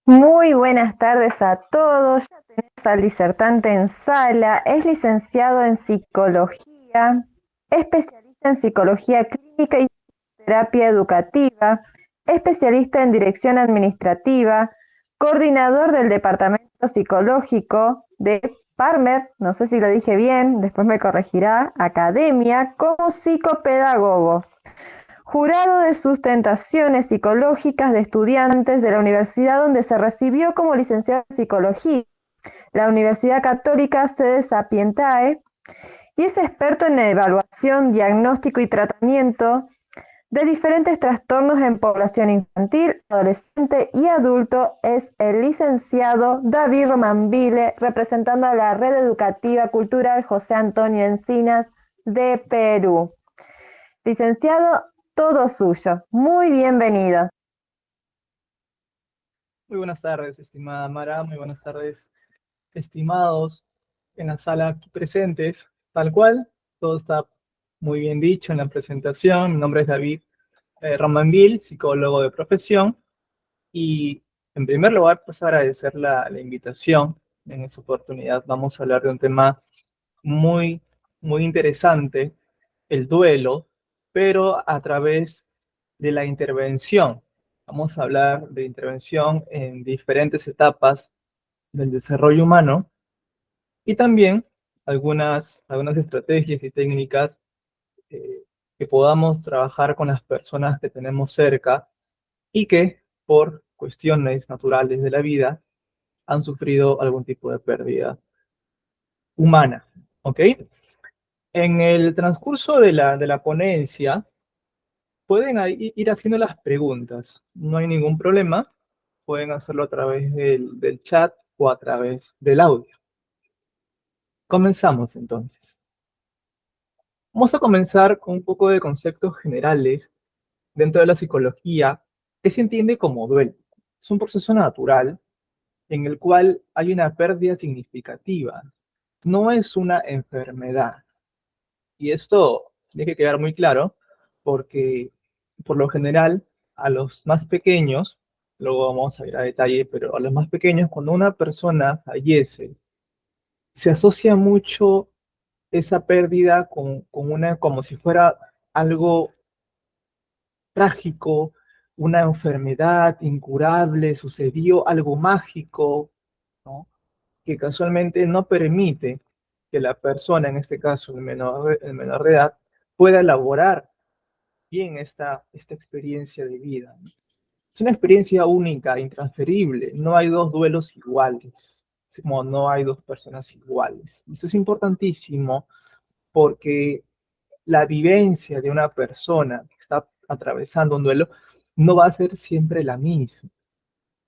Muy buenas tardes a todos. Ya tenemos al disertante en sala. Es licenciado en psicología, especialista en psicología clínica y terapia educativa, especialista en dirección administrativa, coordinador del departamento psicológico de Parmer, no sé si lo dije bien, después me corregirá, academia, como psicopedagogo. Jurado de sustentaciones psicológicas de estudiantes de la universidad donde se recibió como licenciado en psicología, la Universidad Católica Sede Sapientae, y es experto en evaluación, diagnóstico y tratamiento de diferentes trastornos en población infantil, adolescente y adulto. Es el licenciado David Romanville, representando a la Red Educativa Cultural José Antonio Encinas de Perú. Licenciado, todo suyo. Muy bienvenido. Muy buenas tardes, estimada Mara. Muy buenas tardes, estimados en la sala aquí presentes. Tal cual, todo está muy bien dicho en la presentación. Mi nombre es David Romanville, psicólogo de profesión. Y en primer lugar, pues agradecer la invitación. En esta oportunidad vamos a hablar de un tema muy, muy interesante, el duelo, pero a través de la intervención. Vamos a hablar de intervención en diferentes etapas del desarrollo humano y también algunas estrategias y técnicas eh, que podamos trabajar con las personas que tenemos cerca y que por cuestiones naturales de la vida han sufrido algún tipo de pérdida humana. ¿Ok? En el transcurso de la ponencia, pueden ir haciendo las preguntas. No hay ningún problema. Pueden hacerlo a través del chat o a través del audio. Comenzamos entonces. Vamos a comenzar con un poco de conceptos generales dentro de la psicología. ¿Qué se entiende como duelo? Es un proceso natural en el cual hay una pérdida significativa. No es una enfermedad. Y esto tiene que quedar muy claro porque por lo general a los más pequeños, luego vamos a ir a detalle, pero a los más pequeños, cuando una persona fallece, se asocia mucho esa pérdida como si fuera algo trágico, una enfermedad incurable, sucedió algo mágico, ¿no? Que casualmente no permite que la persona, en este caso el menor de edad, pueda elaborar bien esta experiencia de vida. Es una experiencia única, intransferible. No hay dos duelos iguales, así como no hay dos personas iguales. Eso es importantísimo porque la vivencia de una persona que está atravesando un duelo no va a ser siempre la misma,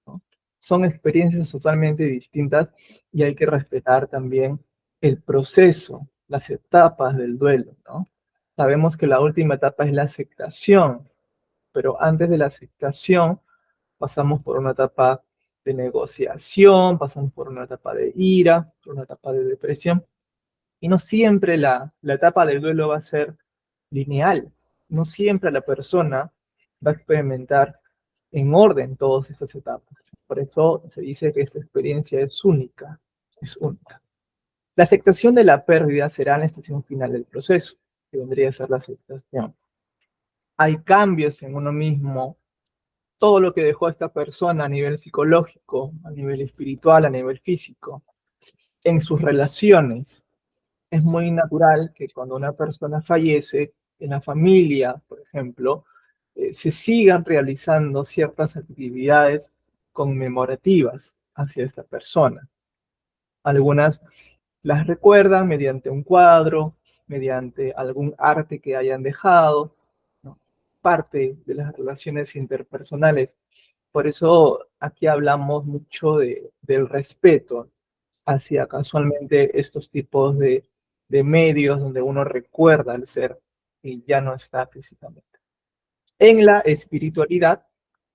¿no? Son experiencias totalmente distintas y hay que respetar también el proceso, las etapas del duelo, ¿no? Sabemos que la última etapa es la aceptación, pero antes de la aceptación pasamos por una etapa de negociación, pasamos por una etapa de ira, por una etapa de depresión, y no siempre la etapa del duelo va a ser lineal, no siempre la persona va a experimentar en orden todas estas etapas. Por eso se dice que esta experiencia es única, es única. La aceptación de la pérdida será la estación final del proceso, que vendría a ser la aceptación. Hay cambios en uno mismo, todo lo que dejó a esta persona a nivel psicológico, a nivel espiritual, a nivel físico, en sus relaciones. Es muy natural que cuando una persona fallece, en la familia, por ejemplo, se sigan realizando ciertas actividades conmemorativas hacia esta persona. Algunas las recuerdan mediante un cuadro, mediante algún arte que hayan dejado, ¿no? Parte de las relaciones interpersonales. Por eso aquí hablamos mucho del respeto hacia casualmente estos tipos de medios donde uno recuerda al ser y ya no está físicamente. En la espiritualidad,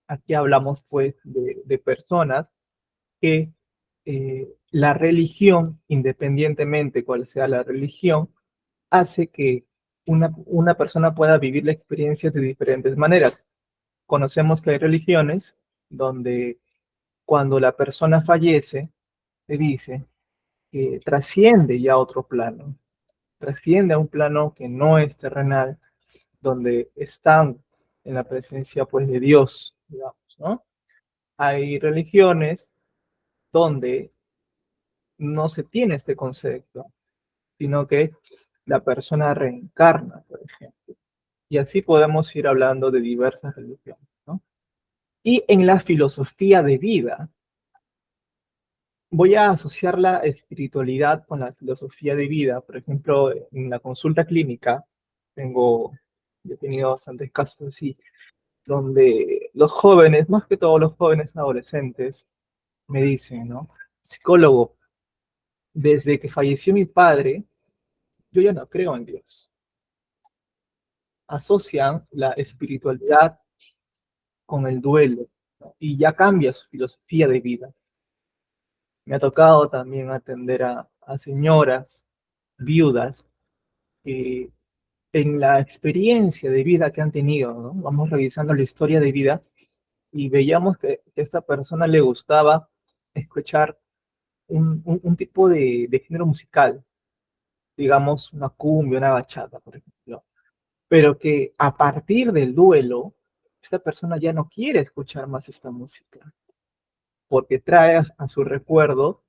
aquí hablamos pues de personas que la religión, independientemente cuál sea la religión, hace que una persona pueda vivir la experiencia de diferentes maneras. Conocemos que hay religiones donde cuando la persona fallece, se dice que trasciende ya a otro plano, trasciende a un plano que no es terrenal, donde están en la presencia pues de Dios, digamos, ¿no? Hay religiones donde no se tiene este concepto, sino que la persona reencarna, por ejemplo. Y así podemos ir hablando de diversas religiones, ¿no? Y en la filosofía de vida, voy a asociar la espiritualidad con la filosofía de vida. Por ejemplo, en la consulta clínica, yo he tenido bastantes casos así, donde los jóvenes, más que todos los jóvenes adolescentes, me dicen, ¿no? Psicólogo, desde que falleció mi padre, yo ya no creo en Dios. Asocian la espiritualidad con el duelo, ¿no? Y ya cambia su filosofía de vida. Me ha tocado también atender a señoras viudas que en la experiencia de vida que han tenido, ¿no? Vamos revisando la historia de vida y veíamos que a esta persona le gustaba escuchar un tipo de género musical, digamos una cumbia, una bachata, por ejemplo, pero que a partir del duelo, esta persona ya no quiere escuchar más esta música, porque trae a su recuerdo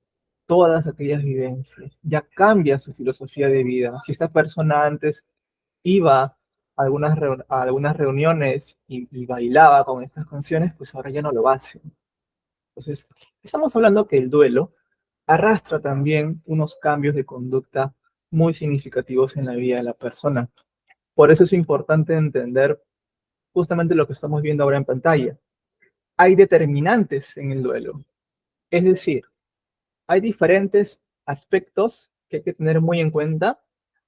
todas aquellas vivencias, ya cambia su filosofía de vida. Si esta persona antes iba a algunas reuniones y bailaba con estas canciones, pues ahora ya no lo hace. Entonces, estamos hablando que el duelo arrastra también unos cambios de conducta muy significativos en la vida de la persona. Por eso es importante entender justamente lo que estamos viendo ahora en pantalla. Hay determinantes en el duelo, es decir, hay diferentes aspectos que hay que tener muy en cuenta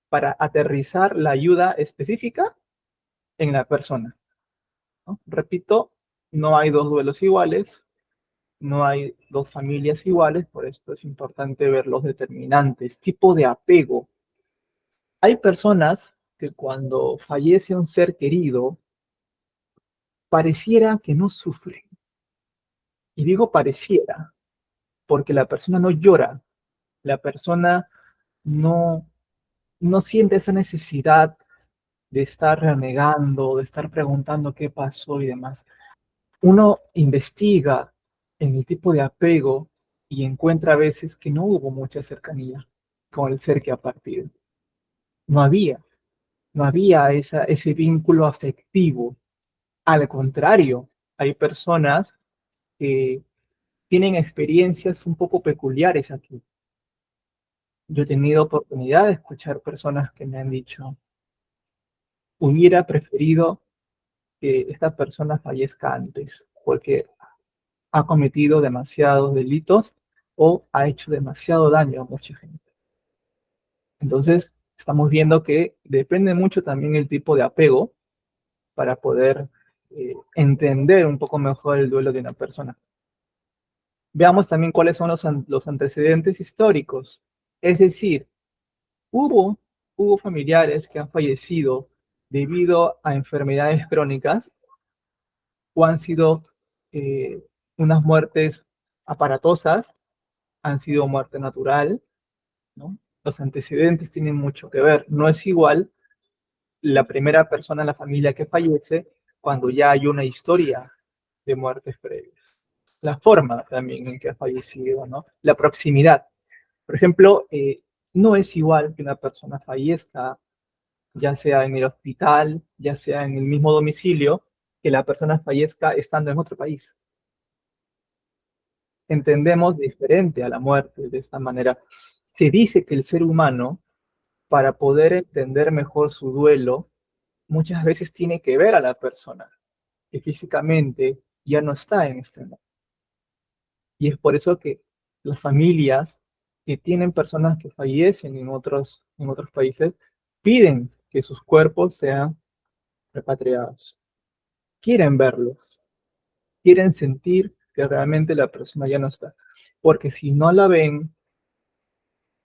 para aterrizar la ayuda específica en la persona, ¿no? Repito, no hay dos duelos iguales, no hay dos familias iguales, por esto es importante ver los determinantes, tipo de apego. Hay personas que cuando fallece un ser querido, pareciera que no sufren. Y digo pareciera, porque la persona no llora, la persona no, no siente esa necesidad de estar renegando, de estar preguntando qué pasó y demás. Uno investiga en el tipo de apego y encuentra a veces que no hubo mucha cercanía con el ser que ha partido. No había, no había ese vínculo afectivo. Al contrario, hay personas que tienen experiencias un poco peculiares aquí. Yo he tenido oportunidad de escuchar personas que me han dicho, hubiera preferido que esta persona fallezca antes, porque ha cometido demasiados delitos o ha hecho demasiado daño a mucha gente. Entonces, estamos viendo que depende mucho también el tipo de apego para poder entender un poco mejor el duelo de una persona. Veamos también cuáles son los antecedentes históricos. Es decir, hubo, hubo familiares que han fallecido debido a enfermedades crónicas o han sido eh, unas muertes aparatosas, han sido muerte natural, ¿no? Los antecedentes tienen mucho que ver. No es igual la primera persona en la familia que fallece cuando ya hay una historia de muertes previas. La forma también en que ha fallecido, ¿no? La proximidad. Por ejemplo, no es igual que una persona fallezca, ya sea en el hospital, ya sea en el mismo domicilio, que la persona fallezca estando en otro país. Entendemos diferente a la muerte de esta manera. Se dice que el ser humano, para poder entender mejor su duelo, muchas veces tiene que ver a la persona que físicamente ya no está en este mundo. Y es por eso que las familias que tienen personas que fallecen en otros países piden que sus cuerpos sean repatriados. Quieren verlos, quieren sentir que realmente la persona ya no está. Porque si no la ven,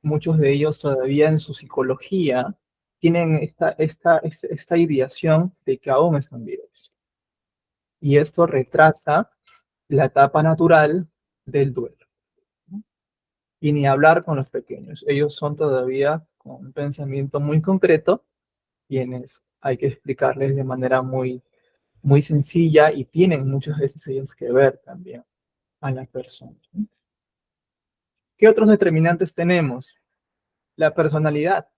muchos de ellos todavía en su psicología tienen esta ideación de que aún están vivos. Y esto retrasa la etapa natural del duelo, ¿no? Y ni hablar con los pequeños. Ellos son todavía con un pensamiento muy concreto, quienes hay que explicarles de manera muy sencilla y tienen muchas veces ellos que ver también a la persona, ¿no? ¿Qué otros determinantes tenemos? La personalidad,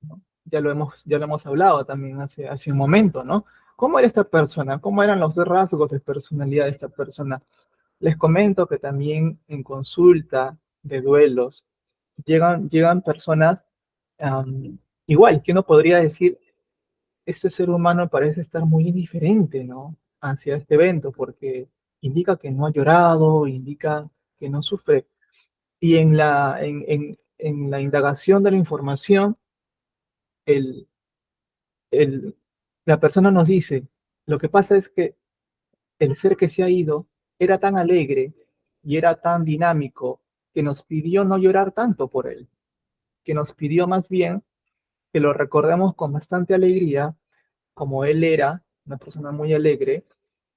¿no? Ya lo hemos hablado también hace un momento, ¿no? ¿Cómo era esta persona? ¿Cómo eran los rasgos de personalidad de esta persona? Les comento que también en consulta de duelos llegan personas igual, que uno podría decir, este ser humano parece estar muy indiferente, ¿no? Hacia este evento, porque indica que no ha llorado, indica que no sufre. Y en la indagación de la información, el, el- la persona nos dice, lo que pasa es que el ser que se ha ido era tan alegre y era tan dinámico que nos pidió no llorar tanto por él, que nos pidió más bien que lo recordemos con bastante alegría, como él era, una persona muy alegre,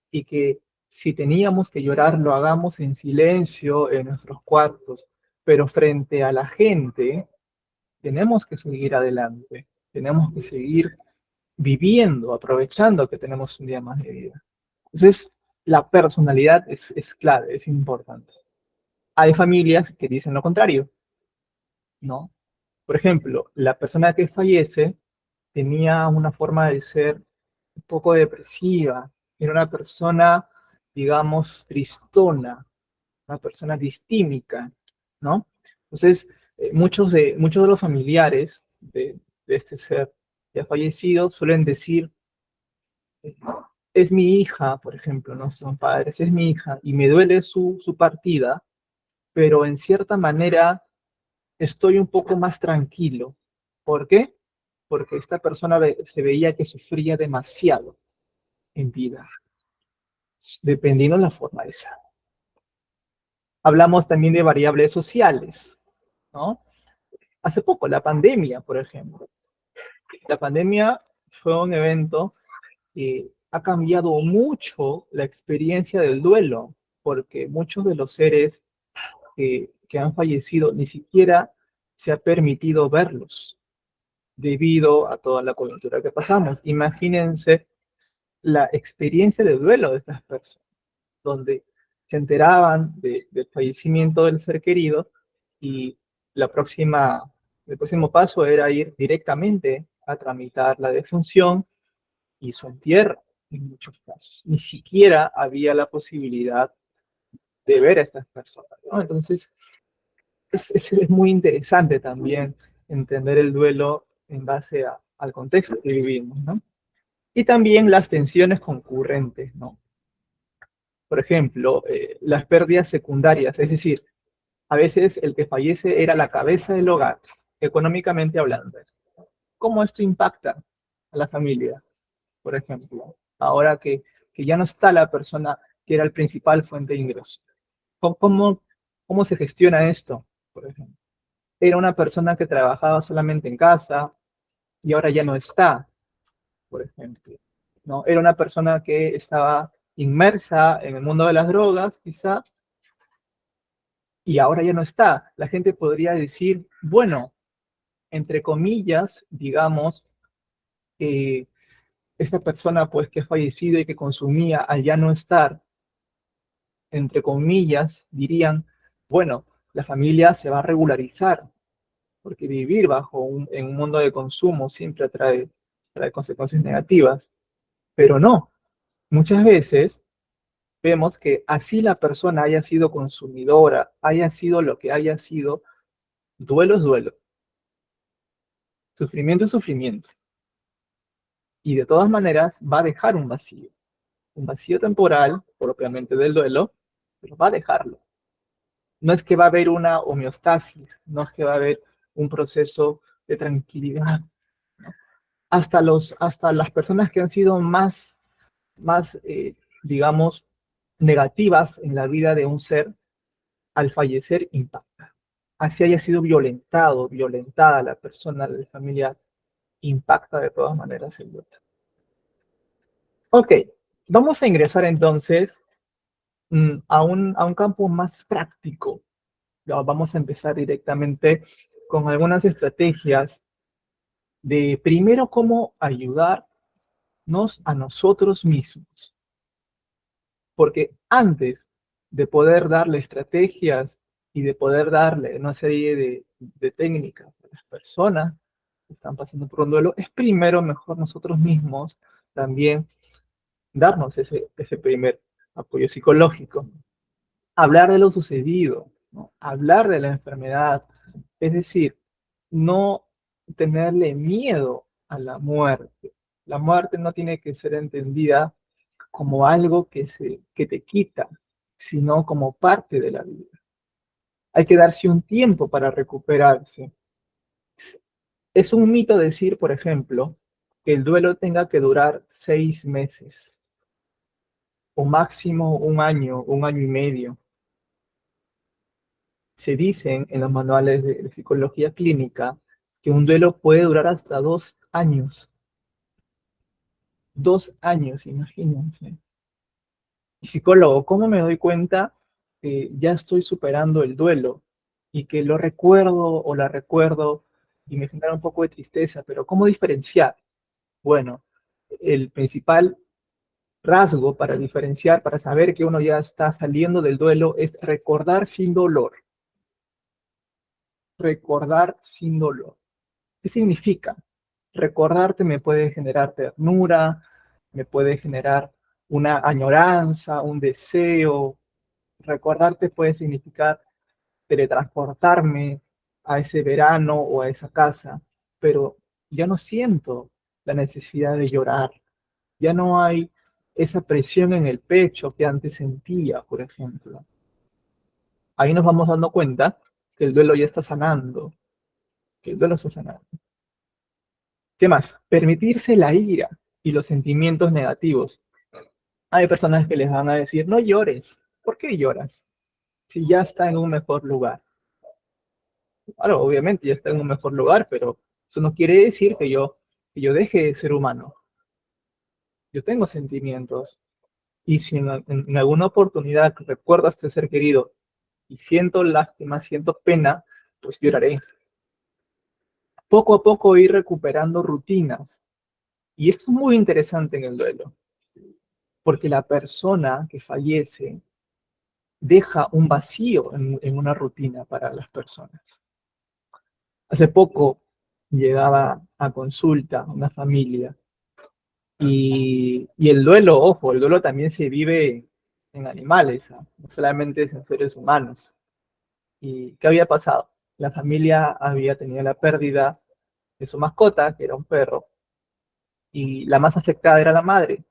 y que si teníamos que llorar, lo hagamos en silencio en nuestros cuartos, pero frente a la gente, tenemos que seguir adelante, tenemos que seguir viviendo, aprovechando que tenemos un día más de vida. Entonces, la personalidad es clave, es importante. Hay familias que dicen lo contrario, ¿no? Por ejemplo, la persona que fallece tenía una forma de ser un poco depresiva, era una persona, digamos, tristona, una persona distímica, ¿no? Entonces, muchos de los familiares de este ser que ha fallecido suelen decir, eh, es mi hija, por ejemplo, no son padres, es mi hija, y me duele su partida, pero en cierta manera estoy un poco más tranquilo. ¿Por qué? Porque esta persona se veía que sufría demasiado en vida, dependiendo de la forma de ser. Hablamos también de variables sociales, ¿no? Hace poco, la pandemia, por ejemplo. La pandemia fue un evento que ha cambiado mucho la experiencia del duelo, porque muchos de los seres que han fallecido ni siquiera se ha permitido verlos debido a toda la coyuntura que pasamos. Imagínense la experiencia de duelo de estas personas, donde se enteraban del fallecimiento del ser querido y el próximo paso era ir directamente a tramitar la defunción y su entierro en muchos casos. Ni siquiera había la posibilidad de ver a estas personas, ¿no? Entonces, es muy interesante también entender el duelo en base al contexto que vivimos, ¿no? Y también las tensiones concurrentes, ¿no? Por ejemplo, las pérdidas secundarias, es decir, a veces el que fallece era la cabeza del hogar, económicamente hablando. ¿Cómo esto impacta a la familia? Por ejemplo, ahora que ya no está la persona que era el principal fuente de ingreso. ¿Cómo, cómo se gestiona esto? Por ejemplo, era una persona que trabajaba solamente en casa y ahora ya no está, por ejemplo, ¿no? Era una persona que estaba inmersa en el mundo de las drogas, quizá, y ahora ya no está. La gente podría decir, bueno, entre comillas, digamos, que esta persona pues que ha fallecido y que consumía al ya no estar, entre comillas, dirían, bueno, la familia se va a regularizar, porque vivir en un mundo de consumo siempre trae consecuencias negativas, pero no, muchas veces vemos que así la persona haya sido consumidora, haya sido lo que haya sido, duelo es duelo, sufrimiento es sufrimiento, y de todas maneras va a dejar un vacío temporal, propiamente del duelo, pero va a dejarlo. No es que va a haber una homeostasis, no es que va a haber un proceso de tranquilidad. Hasta las personas que han sido más digamos, negativas en la vida de un ser, al fallecer impacta. Así haya sido violentada la persona, la familia, impacta de todas maneras el duelo. Ok, vamos a ingresar entonces a un campo más práctico. Ya, vamos a empezar directamente con algunas estrategias de primero cómo ayudarnos a nosotros mismos. Porque antes de poder darle estrategias y de poder darle una serie de técnicas a las personas que están pasando por un duelo, es primero mejor nosotros mismos también darnos ese primer apoyo psicológico. Hablar de lo sucedido, ¿no? Hablar de la enfermedad, es decir, no tenerle miedo a la muerte. La muerte no tiene que ser entendida como algo que te quita, sino como parte de la vida. Hay que darse un tiempo para recuperarse. Es un mito decir, por ejemplo, que el duelo tenga que durar 6 meses o máximo un año y medio. Se dicen en los manuales de psicología clínica que un duelo puede durar hasta 2 años. 2 años, imagínense. Y psicólogo, ¿cómo me doy cuenta que ya estoy superando el duelo y que lo recuerdo o la recuerdo y me genera un poco de tristeza? Pero ¿cómo diferenciar? Bueno, el principal rasgo para diferenciar, para saber que uno ya está saliendo del duelo, es recordar sin dolor. Recordar sin dolor. ¿Qué significa? Recordarte me puede generar ternura, me puede generar una añoranza, un deseo. Recordarte puede significar teletransportarme a ese verano o a esa casa, pero ya no siento la necesidad de llorar. Ya no hay esa presión en el pecho que antes sentía, por ejemplo. Ahí nos vamos dando cuenta que el duelo ya está sanando, que el duelo está sanando. ¿Qué más? Permitirse la ira y los sentimientos negativos. Hay personas que les van a decir, no llores. ¿Por qué lloras? Si ya está en un mejor lugar. Claro, obviamente ya está en un mejor lugar, pero eso no quiere decir que yo deje de ser humano. Yo tengo sentimientos. Y si en alguna oportunidad recuerdo a este ser querido y siento lástima, siento pena, pues lloraré. Poco a poco ir recuperando rutinas. Y esto es muy interesante en el duelo, porque la persona que fallece deja un vacío en una rutina para las personas. Hace poco llegaba a consulta una familia y el duelo, ojo, el duelo también se vive en animales, ¿ah? No solamente es en seres humanos. ¿Y qué había pasado? La familia había tenido la pérdida de su mascota, que era un perro, y la más afectada era la madre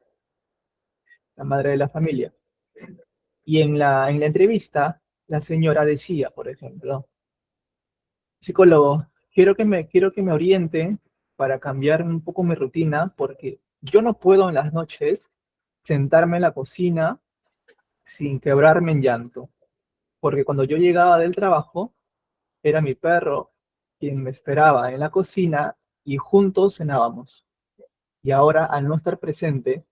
de la familia. Y en la entrevista, la señora decía, por ejemplo, psicólogo, quiero que me oriente para cambiar un poco mi rutina, porque yo no puedo en las noches sentarme en la cocina sin quebrarme en llanto, porque cuando yo llegaba del trabajo, era mi perro quien me esperaba en la cocina y juntos cenábamos. Y ahora, al no estar presente,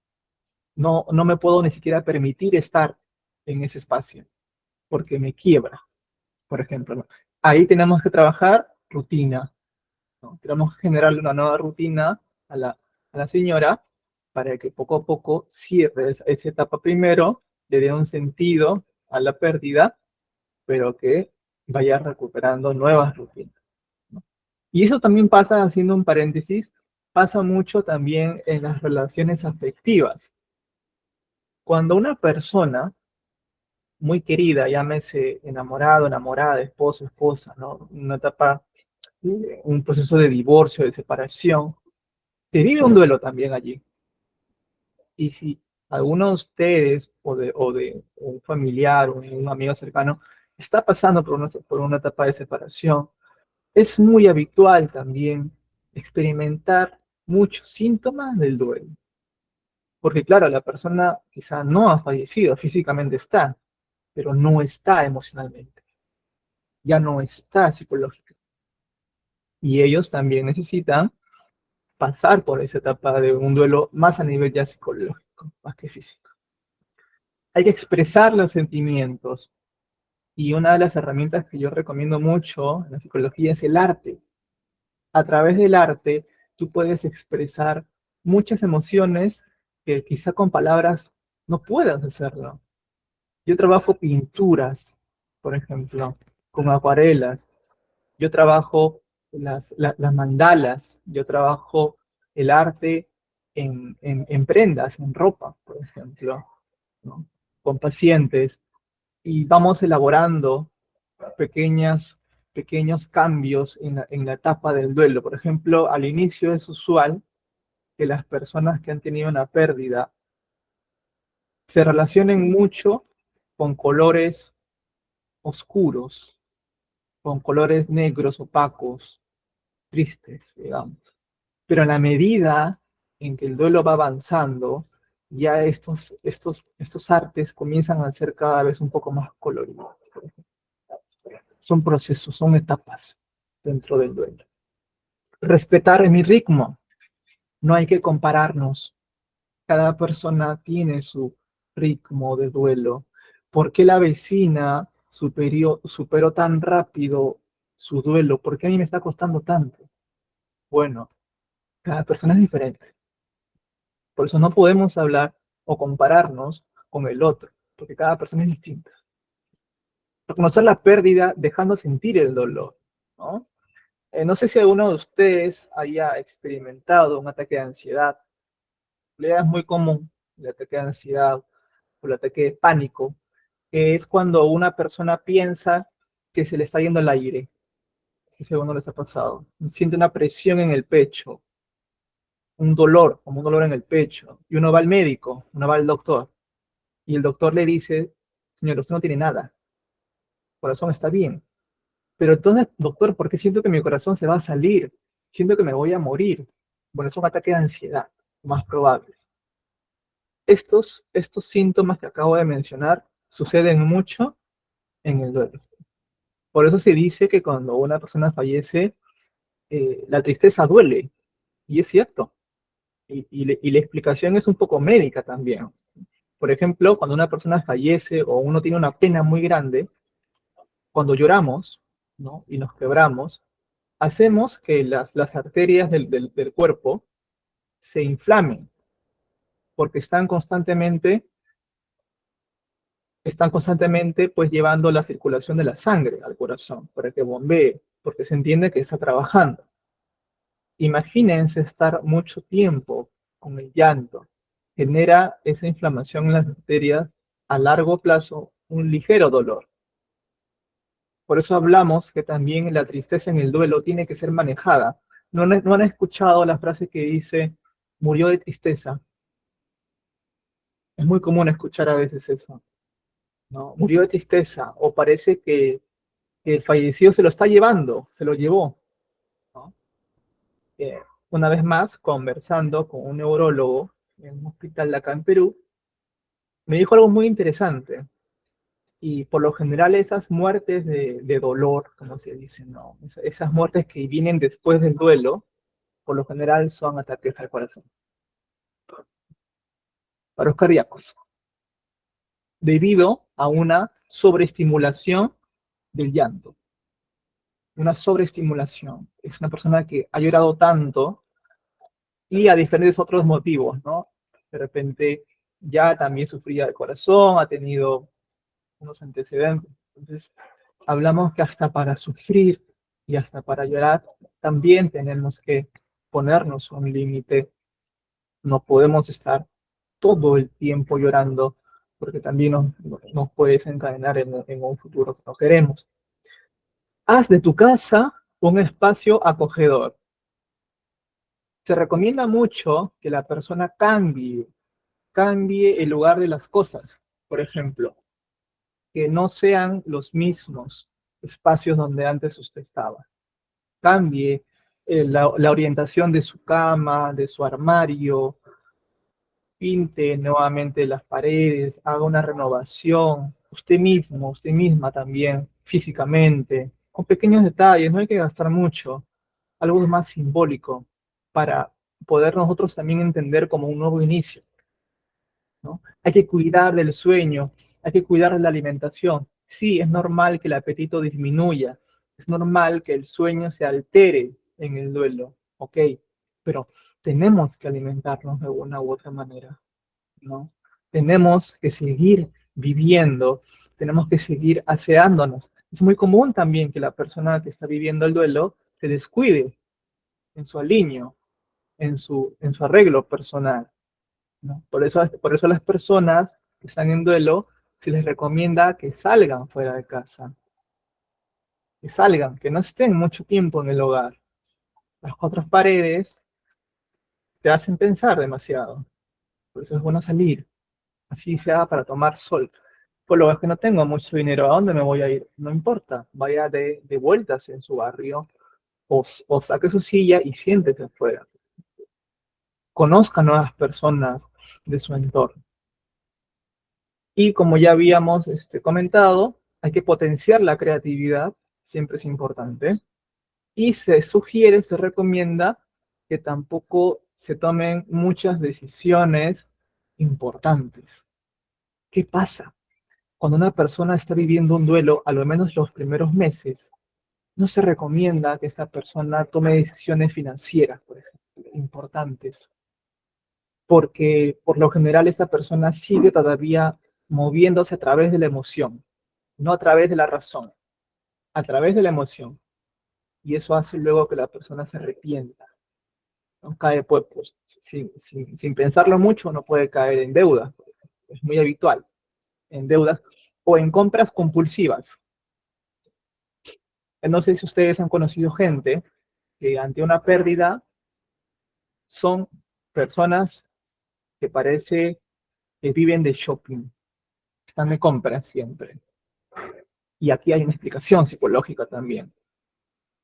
no me puedo ni siquiera permitir estar en ese espacio, porque me quiebra, por ejemplo, ¿no? Ahí tenemos que trabajar rutina, ¿no? Tenemos que generarle una nueva rutina a la señora para que poco a poco cierre esa etapa primero, le dé un sentido a la pérdida, pero que vaya recuperando nuevas rutinas, ¿no? Y eso también pasa, haciendo un paréntesis, pasa mucho también en las relaciones afectivas. Cuando una persona muy querida, llámese enamorado, enamorada, esposo, esposa, ¿no? Una etapa, un proceso de divorcio, de separación, se vive un duelo también allí. Y si alguno de ustedes o de un familiar o un amigo cercano está pasando por una etapa de separación, es muy habitual también experimentar muchos síntomas del duelo. Porque claro, la persona quizá no ha fallecido, físicamente está, pero no está emocionalmente, ya no está psicológica. Y ellos también necesitan pasar por esa etapa de un duelo más a nivel ya psicológico, más que físico. hay que expresar los sentimientos. Y una de las herramientas que yo recomiendo mucho en la psicología es el arte. A través del arte, tú puedes expresar muchas emociones que quizá con palabras no puedas hacerlo. Yo trabajo pinturas, por ejemplo, con acuarelas. Yo trabajo las mandalas. Yo trabajo el arte en prendas, en ropa, por ejemplo, ¿no? Con pacientes. Y vamos elaborando pequeños cambios en la etapa del duelo. Por ejemplo, al inicio es usual que las personas que han tenido una pérdida se relacionen mucho con colores oscuros, con colores negros, opacos, tristes, digamos. Pero en la medida en que el duelo va avanzando, ya estos artes comienzan a ser cada vez un poco más coloridos. Son procesos, son etapas dentro del duelo. Respetar mi ritmo, no hay que compararnos. Cada persona tiene su ritmo de duelo. ¿Por qué la vecina superó tan rápido su duelo? ¿Por qué a mí me está costando tanto? Bueno, cada persona es diferente. Por eso no podemos hablar o compararnos con el otro, porque cada persona es distinta. Reconocer la pérdida dejando sentir el dolor, ¿no? No sé si alguno de ustedes haya experimentado un ataque de ansiedad. Es muy común el ataque de ansiedad o el ataque de pánico, que es cuando una persona piensa que se le está yendo el aire. Si a alguno les ha pasado. Siente una presión en el pecho, un dolor, como un dolor en el pecho, y uno va al médico, uno va al doctor, y el doctor le dice, señor, usted no tiene nada, el corazón está bien. Pero entonces, doctor, ¿por qué siento que mi corazón se va a salir? Siento que me voy a morir. Bueno, es un ataque de ansiedad, más probable. Estos síntomas que acabo de mencionar suceden mucho en el duelo. Por eso se dice que cuando una persona fallece, la tristeza duele, y es cierto. Y la explicación es un poco médica también. Por ejemplo, cuando una persona fallece o uno tiene una pena muy grande, cuando lloramos, ¿no? Y nos quebramos, hacemos que las arterias del cuerpo se inflamen, porque están constantemente pues llevando la circulación de la sangre al corazón para que bombee, porque se entiende que está trabajando. Imagínense estar mucho tiempo con el llanto. Genera esa inflamación en las arterias a largo plazo un ligero dolor. Por eso hablamos que también la tristeza en el duelo tiene que ser manejada. ¿No han escuchado la frase que dice, murió de tristeza? Es muy común escuchar a veces eso, ¿no? Murió de tristeza, o parece que el fallecido se lo está llevando, se lo llevó, ¿no? Eh, una vez más, conversando con un neurólogo en un hospital de acá en Perú, me dijo algo muy interesante. Y por lo general esas muertes de dolor, como se dice, ¿no? Esas muertes que vienen después del duelo, por lo general son ataques al corazón, paros cardíacos, debido a una sobreestimulación del llanto. Una sobreestimulación. Es una persona que ha llorado tanto y a diferentes otros motivos, ¿no? De repente ya también sufría del corazón, ha tenido unos antecedentes. Entonces, hablamos que hasta para sufrir y hasta para llorar, también tenemos que ponernos un límite. No podemos estar todo el tiempo llorando, porque también nos puede desencadenar en un futuro que no queremos. Haz de tu casa un espacio acogedor. Se recomienda mucho que la persona cambie el lugar de las cosas. Por ejemplo, que no sean los mismos espacios donde antes usted estaba. Cambie la orientación de su cama, de su armario, pinte nuevamente las paredes, haga una renovación, usted mismo, usted misma también, físicamente, con pequeños detalles, no hay que gastar mucho, algo más simbólico para poder nosotros también entender como un nuevo inicio. ¿no? Hay que cuidar del sueño, hay que cuidar de la alimentación. Sí, es normal que el apetito disminuya, es normal que el sueño se altere en el duelo, ¿ok? Pero tenemos que alimentarnos de una u otra manera, ¿no? Tenemos que seguir viviendo, tenemos que seguir aseándonos. Es muy común también que la persona que está viviendo el duelo se descuide en su aliño, en su arreglo personal, ¿no? Por eso a las personas que están en duelo se les recomienda que salgan fuera de casa, que salgan, que no estén mucho tiempo en el hogar. Las cuatro paredes te hacen pensar demasiado, por eso es bueno salir, así sea para tomar sol. Por lo que no tengo mucho dinero, ¿a dónde me voy a ir? No importa, vaya de vueltas en su barrio o saque su silla y siéntese afuera. Conozca nuevas personas de su entorno. Y como ya habíamos comentado, hay que potenciar la creatividad, siempre es importante. Y se sugiere, se recomienda que tampoco se tomen muchas decisiones importantes. ¿Qué pasa? Cuando una persona está viviendo un duelo, a lo menos los primeros meses, no se recomienda que esta persona tome decisiones financieras, por ejemplo, importantes, porque por lo general esta persona sigue todavía moviéndose a través de la emoción, no a través de la razón, a través de la emoción. Y eso hace luego que la persona se arrepienta. ¿No? Cae, pues, sin pensarlo mucho, no puede caer en deudas. Es muy habitual, en deudas o en compras compulsivas. No sé si ustedes han conocido gente que ante una pérdida son personas que parece que viven de shopping, están de compras siempre. Y aquí hay una explicación psicológica también.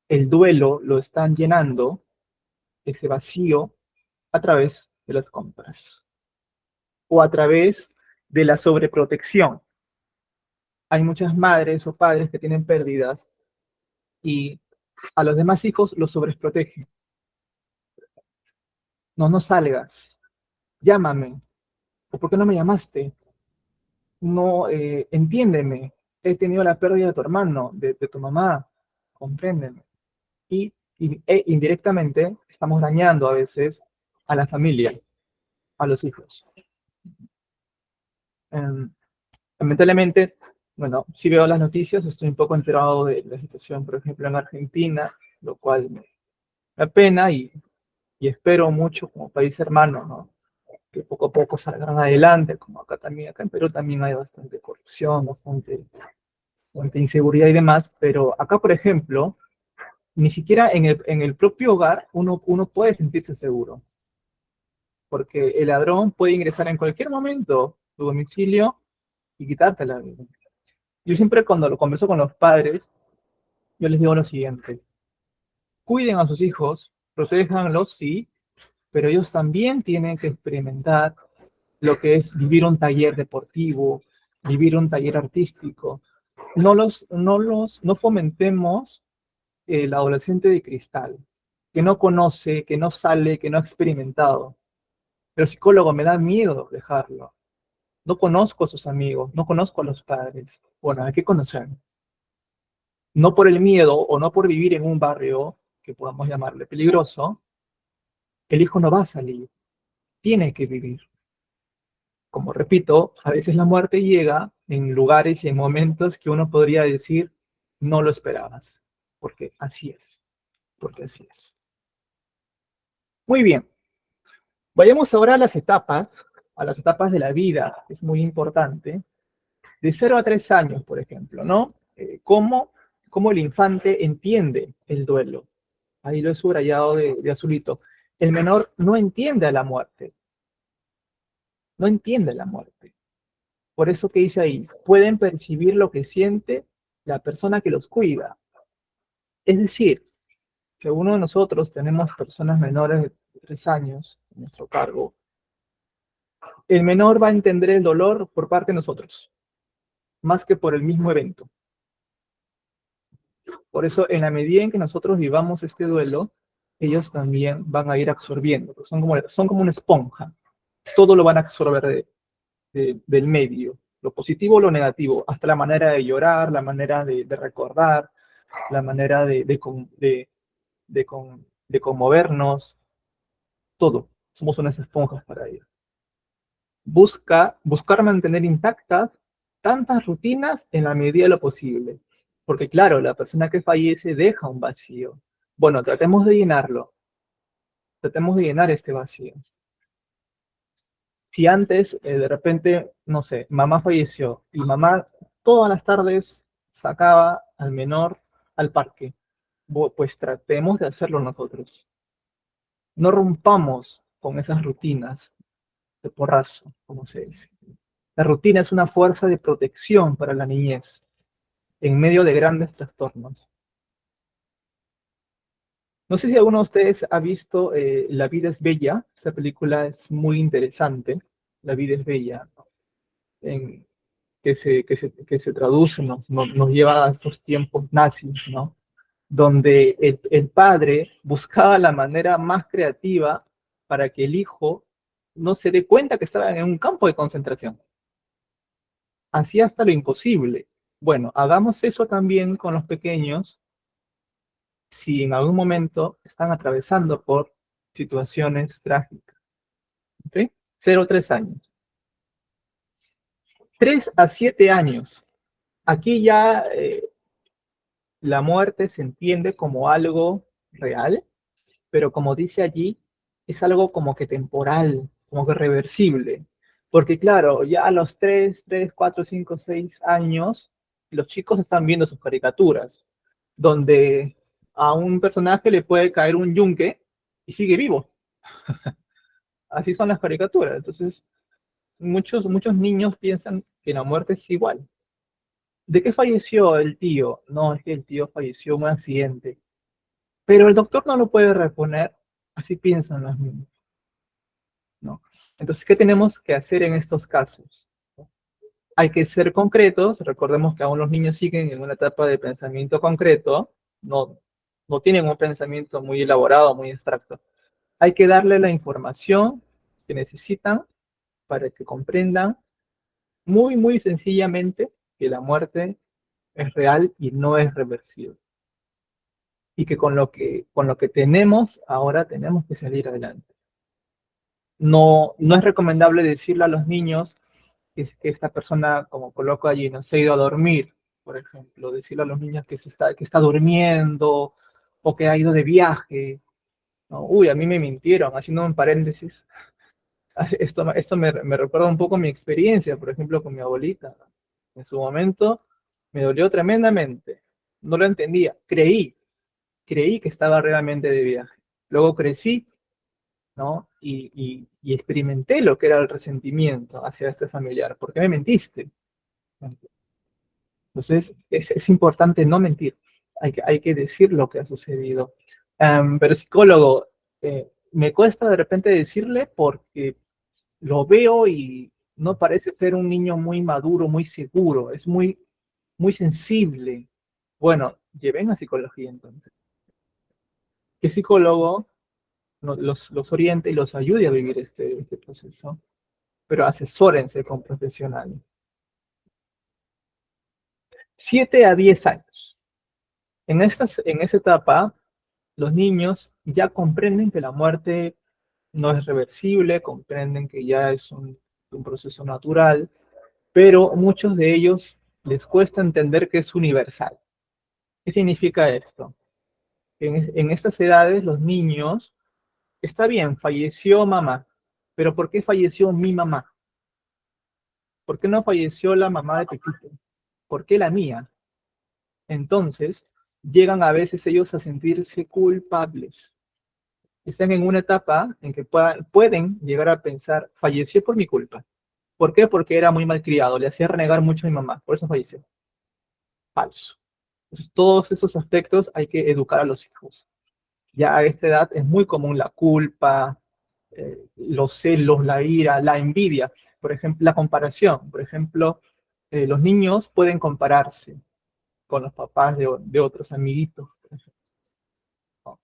El duelo lo están llenando, ese vacío, a través de las compras o a través de la sobreprotección. Hay muchas madres o padres que tienen pérdidas y a los demás hijos los sobreprotegen. No, no salgas, llámame, o ¿por qué no me llamaste? No, entiéndeme, he tenido la pérdida de tu hermano, de tu mamá, compréndeme. Indirectamente estamos dañando a veces a la familia, a los hijos. Um, Lamentablemente, bueno, si veo las noticias, estoy un poco enterado de la situación, por ejemplo, en Argentina, lo cual me apena y espero mucho como país hermano, ¿no? Que poco a poco salgan adelante, como acá también, acá en Perú también hay bastante corrupción, bastante inseguridad y demás, pero acá, por ejemplo, ni siquiera en el propio hogar uno puede sentirse seguro, porque el ladrón puede ingresar en cualquier momento a tu domicilio y quitarte la vida. Yo siempre cuando lo converso con los padres, yo les digo lo siguiente, cuiden a sus hijos, protéjanlos, sí, pero ellos también tienen que experimentar lo que es vivir un taller deportivo, vivir un taller artístico. No fomentemos el adolescente de cristal, que no conoce, que no sale, que no ha experimentado. Pero psicólogo, me da miedo dejarlo. No conozco a sus amigos, no conozco a los padres. Bueno, hay que conocer. No por el miedo o no por vivir en un barrio que podamos llamarle peligroso, el hijo no va a salir. Tiene que vivir. Como repito, a veces la muerte llega en lugares y en momentos que uno podría decir, no lo esperabas. Porque así es. Porque así es. Muy bien. Vayamos ahora a las etapas de la vida, es muy importante, de 0 a 3 años, por ejemplo, ¿no? ¿Cómo el infante entiende el duelo? Ahí lo he subrayado de azulito. El menor no entiende a la muerte, no entiende la muerte. Por eso que dice ahí, pueden percibir lo que siente la persona que los cuida. Es decir, si uno de nosotros tenemos personas menores de 3 años en nuestro cargo, el menor va a entender el dolor por parte de nosotros, más que por el mismo evento. Por eso, en la medida en que nosotros vivamos este duelo, ellos también van a ir absorbiendo, son como una esponja, todo lo van a absorber del medio, lo positivo o lo negativo, hasta la manera de llorar, la manera de recordar, la manera de conmovernos, todo. Somos unas esponjas para ello. Buscar mantener intactas tantas rutinas en la medida de lo posible. Porque claro, la persona que fallece deja un vacío. Bueno, tratemos de llenarlo. Tratemos de llenar este vacío. Si antes, de repente, no sé, mamá falleció y mamá todas las tardes sacaba al menor al parque, pues tratemos de hacerlo nosotros. No rompamos con esas rutinas de porrazo, como se dice. La rutina es una fuerza de protección para la niñez en medio de grandes trastornos. No sé si alguno de ustedes ha visto La vida es bella. Esta película es muy interesante. La vida es bella, ¿no? Que se traduce, nos lleva a estos tiempos nazis, ¿no? Donde el padre buscaba la manera más creativa para que el hijo no se dé cuenta que estaba en un campo de concentración. Hacía hasta lo imposible. Bueno, hagamos eso también con los pequeños si en algún momento están atravesando por situaciones trágicas. ¿Okay? 0 a 3 años. 3 a 7 años. Aquí ya la muerte se entiende como algo real, pero como dice allí, es algo como que temporal, como que reversible. Porque claro, ya a los 3, 4, 5, 6 años, los chicos están viendo sus caricaturas, donde a un personaje le puede caer un yunque y sigue vivo. Así son las caricaturas. Entonces, muchos niños piensan que la muerte es igual. ¿De qué falleció el tío? No, es que el tío falleció en un accidente. Pero el doctor no lo puede reponer. Así piensan los niños, ¿no? Entonces, ¿qué tenemos que hacer en estos casos? Hay que ser concretos. Recordemos que aún los niños siguen en una etapa de pensamiento concreto. No, no tienen un pensamiento muy elaborado, muy abstracto. Hay que darle la información que necesitan para que comprendan muy sencillamente que la muerte es real y no es reversible. Y que con lo que tenemos, ahora tenemos que salir adelante. No es recomendable decirle a los niños que esta persona, como coloco allí, no se ha ido a dormir, por ejemplo, decirle a los niños que está durmiendo o que ha ido de viaje, ¿no? Uy, a mí me mintieron, haciendo un paréntesis. Esto me recuerda un poco mi experiencia, por ejemplo, con mi abuelita. En su momento me dolió tremendamente. No lo entendía. Creí que estaba realmente de viaje. Luego crecí, ¿no? Y experimenté lo que era el resentimiento hacia este familiar. ¿Por qué me mentiste? Entonces, es importante no mentir. Hay que decir lo que ha sucedido. Pero psicólogo, me cuesta de repente decirle porque lo veo y no parece ser un niño muy maduro, muy seguro, es muy sensible. Bueno, lleven a psicología entonces. Que psicólogo los oriente y los ayude a vivir este proceso, pero asesórense con profesionales. 7 a 10 años. En esa etapa, los niños ya comprenden que la muerte no es reversible, comprenden que ya es un proceso natural, pero muchos de ellos les cuesta entender que es universal. ¿Qué significa esto? En estas edades, los niños, está bien, falleció mamá, pero ¿por qué falleció mi mamá? ¿Por qué no falleció la mamá de Pepito? ¿Por qué la mía? Entonces, llegan a veces ellos a sentirse culpables. Están en una etapa en que pueden llegar a pensar, falleció por mi culpa. ¿Por qué? Porque era muy malcriado, le hacía renegar mucho a mi mamá, por eso falleció. Falso. Entonces, todos esos aspectos hay que educar a los hijos. Ya a esta edad es muy común la culpa, los celos, la ira, la envidia, por ejemplo, la comparación. Por ejemplo, los niños pueden compararse con los papás de otros amiguitos, por ejemplo, ¿no?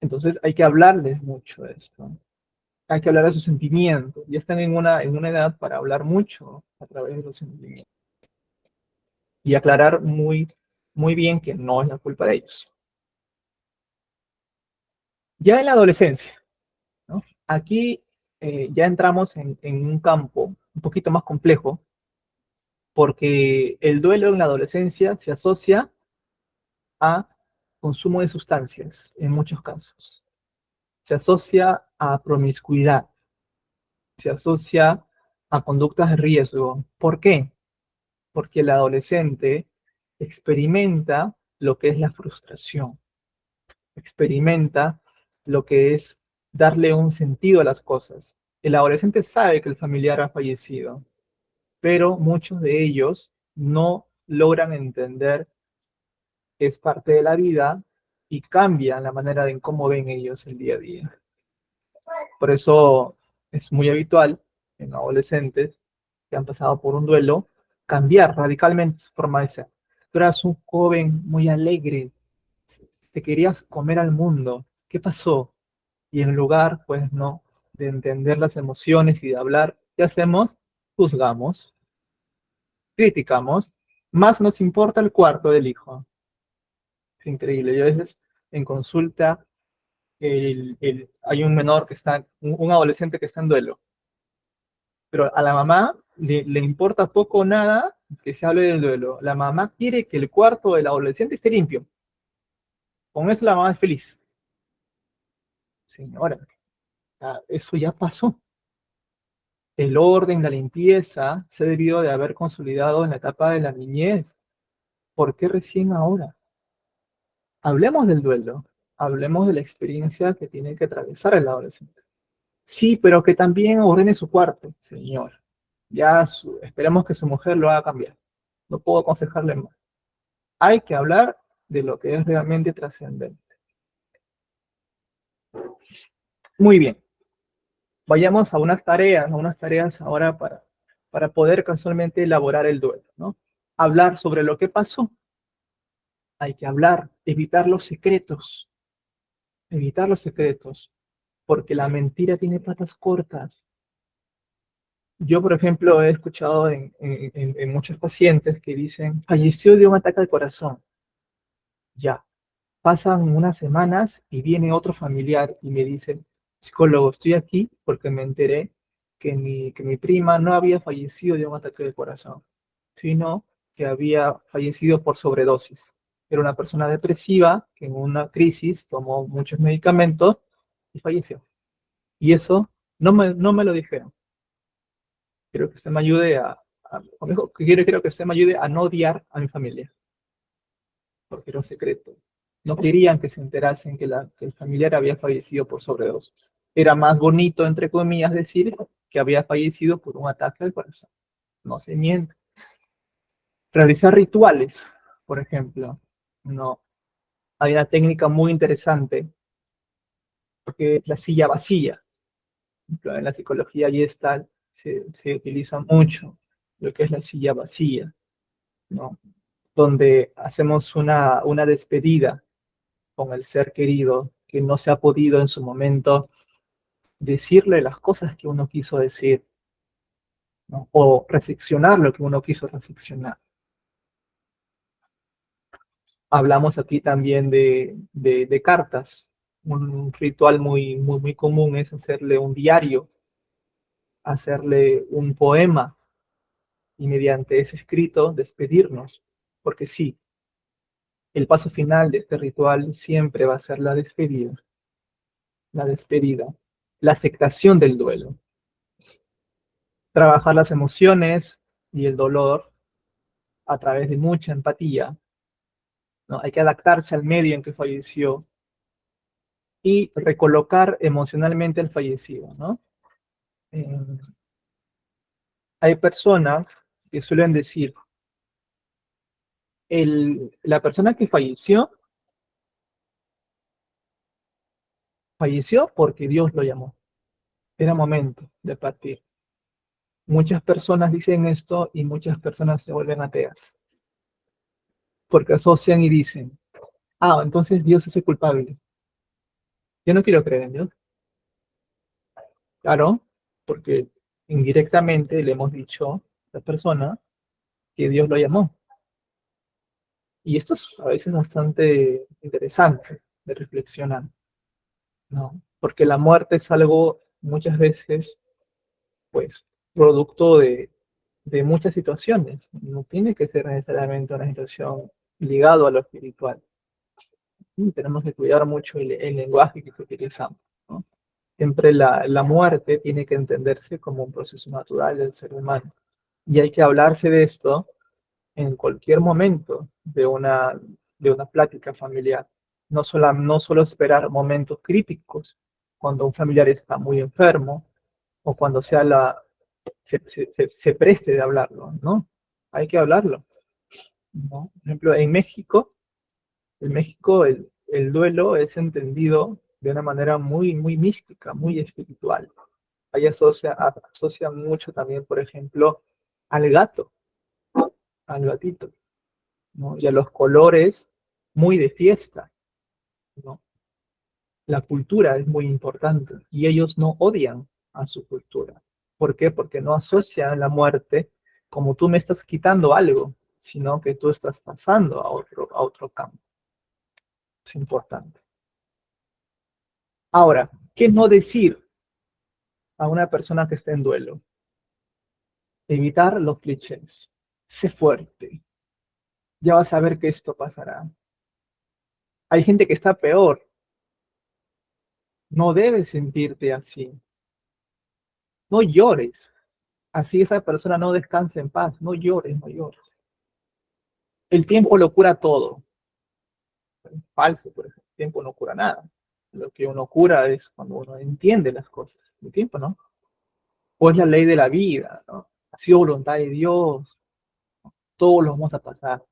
Entonces hay que hablarles mucho de esto. hay que hablar de sus sentimientos. Ya están en una edad para hablar mucho a través de los sentimientos y aclarar muy bien que no es la culpa de ellos. Ya en la adolescencia, ¿no? Aquí ya entramos en un campo un poquito más complejo, porque el duelo en la adolescencia se asocia a consumo de sustancias en muchos casos. Se asocia a promiscuidad, se asocia a conductas de riesgo. ¿Por qué? Porque el adolescente experimenta lo que es la frustración, experimenta lo que es darle un sentido a las cosas. El adolescente sabe que el familiar ha fallecido, pero muchos de ellos no logran entender que es parte de la vida y cambian la manera en cómo ven ellos el día a día. Por eso es muy habitual en adolescentes que han pasado por un duelo cambiar radicalmente su forma de ser. Tú eras un joven muy alegre, te querías comer al mundo. ¿Qué pasó? Y en lugar, pues no, de entender las emociones y de hablar, ¿qué hacemos? Juzgamos, criticamos, más nos importa el cuarto del hijo. Es increíble. Yo a veces en consulta hay un menor que está, un adolescente que está en duelo, pero a la mamá le importa poco o nada que se hable del duelo. La mamá quiere que el cuarto del adolescente esté limpio. Con eso la mamá es feliz. Señora, eso ya pasó. El orden, la limpieza, se ha debido de haber consolidado en la etapa de la niñez. ¿Por qué recién ahora? Hablemos del duelo, hablemos de la experiencia que tiene que atravesar el adolescente. Sí, pero que también ordene su cuarto, señor. Ya esperemos que su mujer lo haga cambiar. No puedo aconsejarle más. Hay que hablar de lo que es realmente trascendente. Muy bien. Vayamos a unas tareas ahora para poder casualmente elaborar el duelo, ¿no? Hablar sobre lo que pasó. Hay que hablar, evitar los secretos, porque la mentira tiene patas cortas. Yo, por ejemplo, he escuchado en muchos pacientes que dicen, falleció de un ataque al corazón. Ya, pasan unas semanas y viene otro familiar y me dice, psicólogo, estoy aquí porque me enteré que mi prima no había fallecido de un ataque de corazón, sino que había fallecido por sobredosis. Era una persona depresiva que en una crisis tomó muchos medicamentos y falleció. Y eso no me lo dijeron. Quiero que se me ayude o mejor, quiero que se me ayude a no odiar a mi familia, porque era un secreto. No querían que se enterasen que el familiar había fallecido por sobredosis. Era más bonito, entre comillas, decir que había fallecido por un ataque al corazón. No se miente. Realizar rituales, por ejemplo. No. Hay una técnica muy interesante que es la silla vacía. En la psicología gestal se utiliza mucho lo que es la silla vacía, ¿no? Donde hacemos una despedida con el ser querido que no se ha podido en su momento decirle las cosas que uno quiso decir, ¿no? O reflexionar lo que uno quiso reflexionar. Hablamos aquí también de cartas. Un ritual muy común es hacerle un diario, hacerle un poema y mediante ese escrito despedirnos. Porque sí, el paso final de este ritual siempre va a ser la despedida, la aceptación del duelo. Trabajar las emociones y el dolor a través de mucha empatía, ¿no? Hay que adaptarse al medio en que falleció y recolocar emocionalmente al fallecido, ¿no? Eh, Hay personas que suelen decir, la persona que falleció porque Dios lo llamó. Era momento de partir. Muchas personas dicen esto y muchas personas se vuelven ateas, porque asocian y dicen, entonces Dios es el culpable. Yo no quiero creer en Dios. Claro, porque indirectamente le hemos dicho a la persona que Dios lo llamó. Y esto es a veces bastante interesante de reflexionar, ¿no? Porque la muerte es algo muchas veces, pues, producto de muchas situaciones. No tiene que ser necesariamente una situación ligada a lo espiritual. Y tenemos que cuidar mucho el lenguaje que utilizamos, ¿no? Siempre la muerte tiene que entenderse como un proceso natural del ser humano. Y hay que hablarse de esto en cualquier momento de una plática familiar. No solo esperar momentos críticos, cuando un familiar está muy enfermo o cuando se preste de hablarlo, ¿no? Hay que hablarlo, ¿no? Por ejemplo, en México el duelo es entendido de una manera muy, muy mística, muy espiritual. Ahí asocia mucho también, por ejemplo, al gato, al gatito, ¿no? Y a los colores muy de fiesta, ¿no? La cultura es muy importante y ellos no odian a su cultura. ¿Por qué? Porque no asocian la muerte como tú me estás quitando algo, sino que tú estás pasando a otro campo. Es importante. Ahora, ¿qué no decir a una persona que está en duelo? Evitar los clichés. Sé fuerte. Ya vas a ver que esto pasará. Hay gente que está peor. No debes sentirte así. No llores. Así esa persona no descansa en paz. No llores, no llores. El tiempo lo cura todo. Falso, por ejemplo. El tiempo no cura nada. Lo que uno cura es cuando uno entiende las cosas. El tiempo no. O es la ley de la vida, ¿no? Ha sido voluntad de Dios. Todos lo vamos a pasar.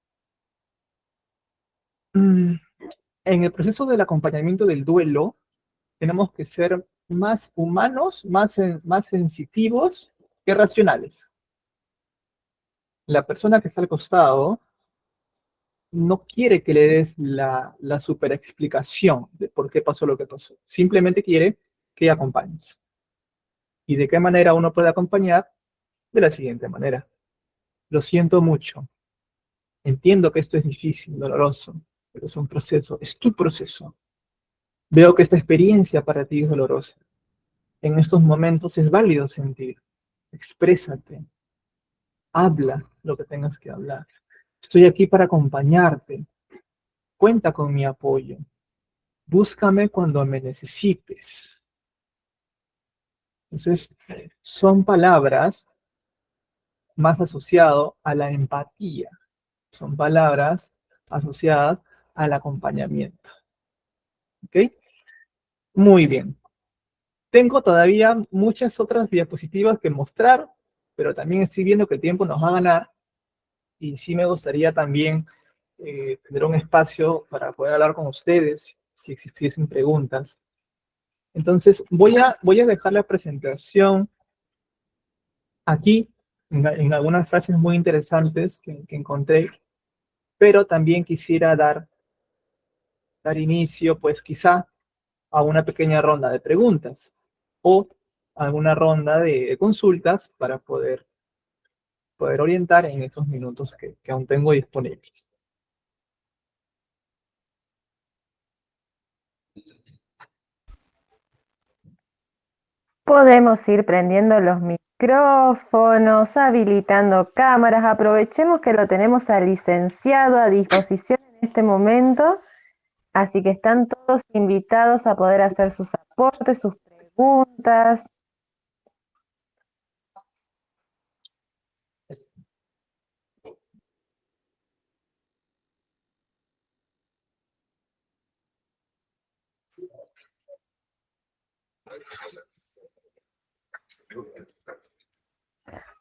En el proceso del acompañamiento del duelo, tenemos que ser más humanos, más sensitivos que racionales. La persona que está al costado no quiere que le des la super explicación de por qué pasó lo que pasó. Simplemente quiere que acompañes. ¿Y de qué manera uno puede acompañar? De la siguiente manera. Lo siento mucho. Entiendo que esto es difícil, doloroso, pero es un proceso, es tu proceso. Veo que esta experiencia para ti es dolorosa. En estos momentos es válido sentir. Exprésate. Habla lo que tengas que hablar. Estoy aquí para acompañarte. Cuenta con mi apoyo. Búscame cuando me necesites. Entonces, son palabras más asociadas a la empatía. Son palabras asociadas al acompañamiento. ¿Ok? Muy bien. Tengo todavía muchas otras diapositivas que mostrar, pero también estoy viendo que el tiempo nos va a ganar y sí me gustaría también tener un espacio para poder hablar con ustedes si existiesen preguntas. Entonces, voy a dejar la presentación aquí en algunas frases muy interesantes que encontré, pero también quisiera dar inicio, pues quizá a una pequeña ronda de preguntas o alguna ronda de consultas para poder orientar en estos minutos que aún tengo disponibles. Podemos ir prendiendo los micrófonos, habilitando cámaras. Aprovechemos que lo tenemos al licenciado a disposición en este momento, así que están todos invitados a poder hacer sus aportes, sus preguntas.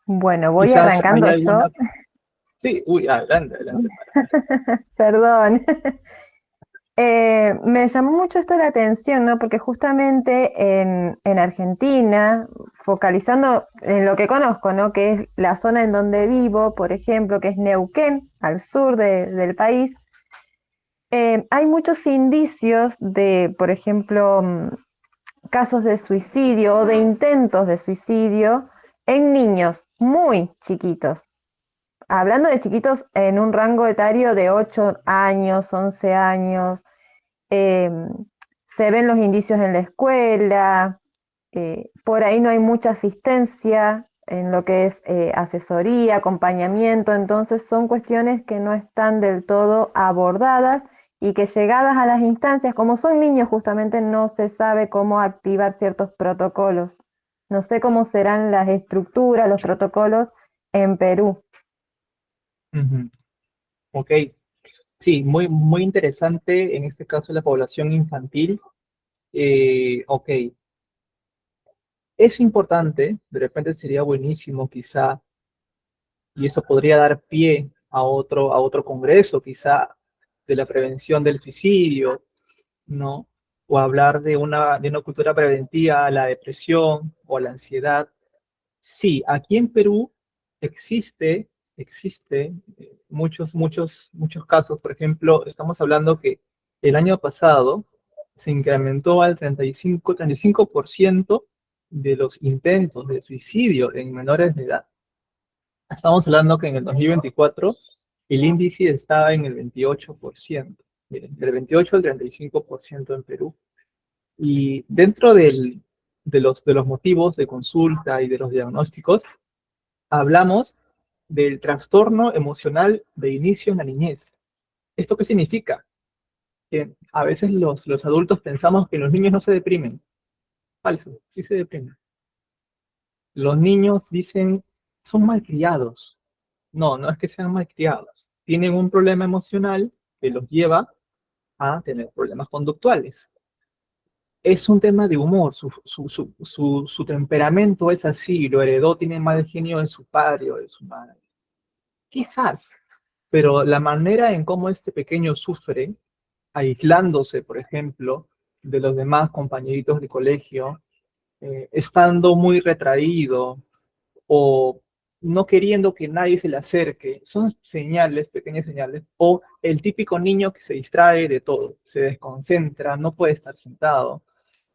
Bueno, voy Quizás hay arrancando yo. alguna... Sí, uy, adelante, adelante. Perdón. Me llamó mucho esto la atención, ¿no? Porque justamente en Argentina, focalizando en lo que conozco, ¿no? Que es la zona en donde vivo, por ejemplo, que es Neuquén, al sur del país, hay muchos indicios de, por ejemplo, casos de suicidio o de intentos de suicidio en niños muy chiquitos. Hablando de chiquitos en un rango etario de 8 años, 11 años, eh, se ven los indicios en la escuela, por ahí no hay mucha asistencia en lo que es asesoría, acompañamiento, entonces son cuestiones que no están del todo abordadas y que llegadas a las instancias, como son niños justamente, no se sabe cómo activar ciertos protocolos. No sé cómo serán las estructuras, los protocolos en Perú. Ujú. Ok, sí, muy interesante en este caso la población infantil. Ok, es importante, de repente sería buenísimo quizá, y eso podría dar pie a otro congreso quizá de la prevención del suicidio, ¿no? O hablar de una cultura preventiva a la depresión o a la ansiedad. Sí, aquí en Perú existe muchos casos. Por ejemplo, estamos hablando que el año pasado se incrementó al 35% de los intentos de suicidio en menores de edad. Estamos hablando que en el 2024 el índice estaba en el 28%. Miren, del 28 al 35% en Perú. Y dentro de los motivos de consulta y de los diagnósticos, hablamos del trastorno emocional de inicio en la niñez. ¿Esto qué significa? Que a veces los adultos pensamos que los niños no se deprimen. Falso, sí se deprimen. Los niños dicen, son malcriados. No, no es que sean malcriados. Tienen un problema emocional que los lleva a tener problemas conductuales. Es un tema de humor, su temperamento es así, lo heredó, tiene mal genio de su padre o de su madre. Quizás, pero la manera en cómo este pequeño sufre, aislándose, por ejemplo, de los demás compañeritos de colegio, estando muy retraído o no queriendo que nadie se le acerque, son señales, pequeñas señales, o el típico niño que se distrae de todo, se desconcentra, no puede estar sentado,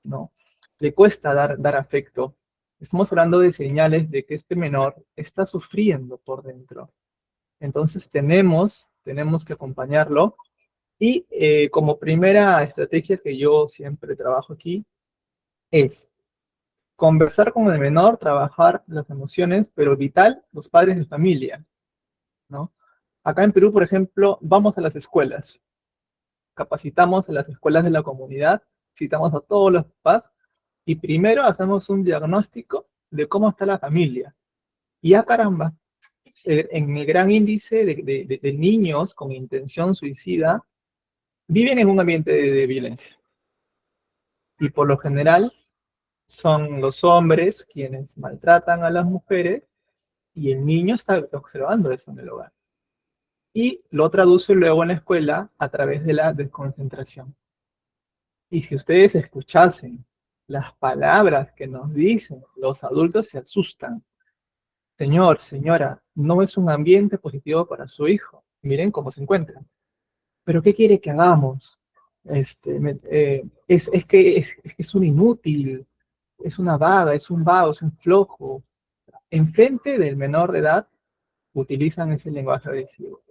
¿no? Le cuesta dar afecto. Estamos hablando de señales de que este menor está sufriendo por dentro. Entonces tenemos que acompañarlo y como primera estrategia que yo siempre trabajo aquí es conversar con el menor, trabajar las emociones, pero vital, los padres de familia, ¿no? Acá en Perú, por ejemplo, vamos a las escuelas, capacitamos a las escuelas de la comunidad, citamos a todos los papás y primero hacemos un diagnóstico de cómo está la familia. Y a caramba, en el gran índice de niños con intención suicida, viven en un ambiente de violencia. Y por lo general son los hombres quienes maltratan a las mujeres y el niño está observando eso en el hogar. Y lo traduce luego en la escuela a través de la desconcentración. Y si ustedes escuchasen las palabras que nos dicen, los adultos se asustan. Señor, señora, no es un ambiente positivo para su hijo. Miren cómo se encuentran. ¿Pero qué quiere que hagamos? Es un inútil, es una vaga, es un vago, es un flojo. Enfrente del menor de edad utilizan ese lenguaje agresivo,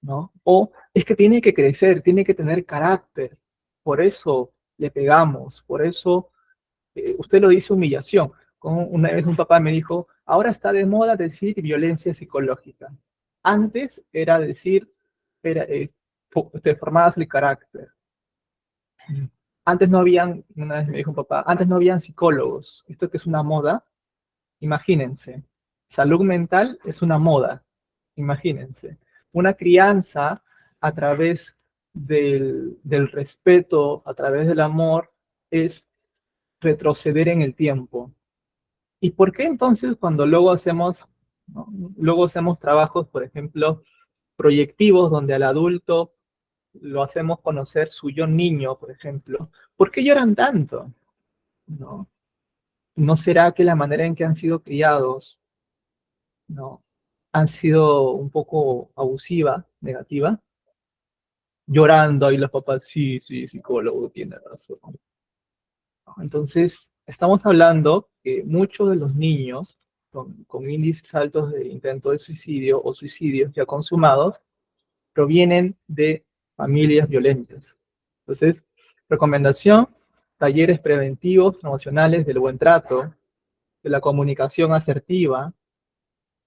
¿no? O es que tiene que crecer, tiene que tener carácter, por eso le pegamos, por eso usted lo dice humillación. Como una vez un papá me dijo, ahora está de moda decir violencia psicológica. Antes era decir, era, te formabas el carácter. Antes no habían, una vez me dijo un papá, antes no habían psicólogos. Esto que es una moda, imagínense. Salud mental es una moda, imagínense. Una crianza a través del respeto, a través del amor, es retroceder en el tiempo. ¿Y por qué entonces cuando luego hacemos, ¿no? Luego hacemos trabajos, por ejemplo, proyectivos donde al adulto lo hacemos conocer su yo niño, por ejemplo? ¿Por qué lloran tanto? ¿No? ¿No será que la manera en que han sido criados, ¿no? Han sido un poco abusiva, negativa? Llorando ahí los papás, sí, sí, psicólogo, tiene razón. Entonces, estamos hablando que muchos de los niños con índices altos de intento de suicidio o suicidios ya consumados provienen de familias violentas. Entonces, recomendación, talleres preventivos, promocionales del buen trato, de la comunicación asertiva,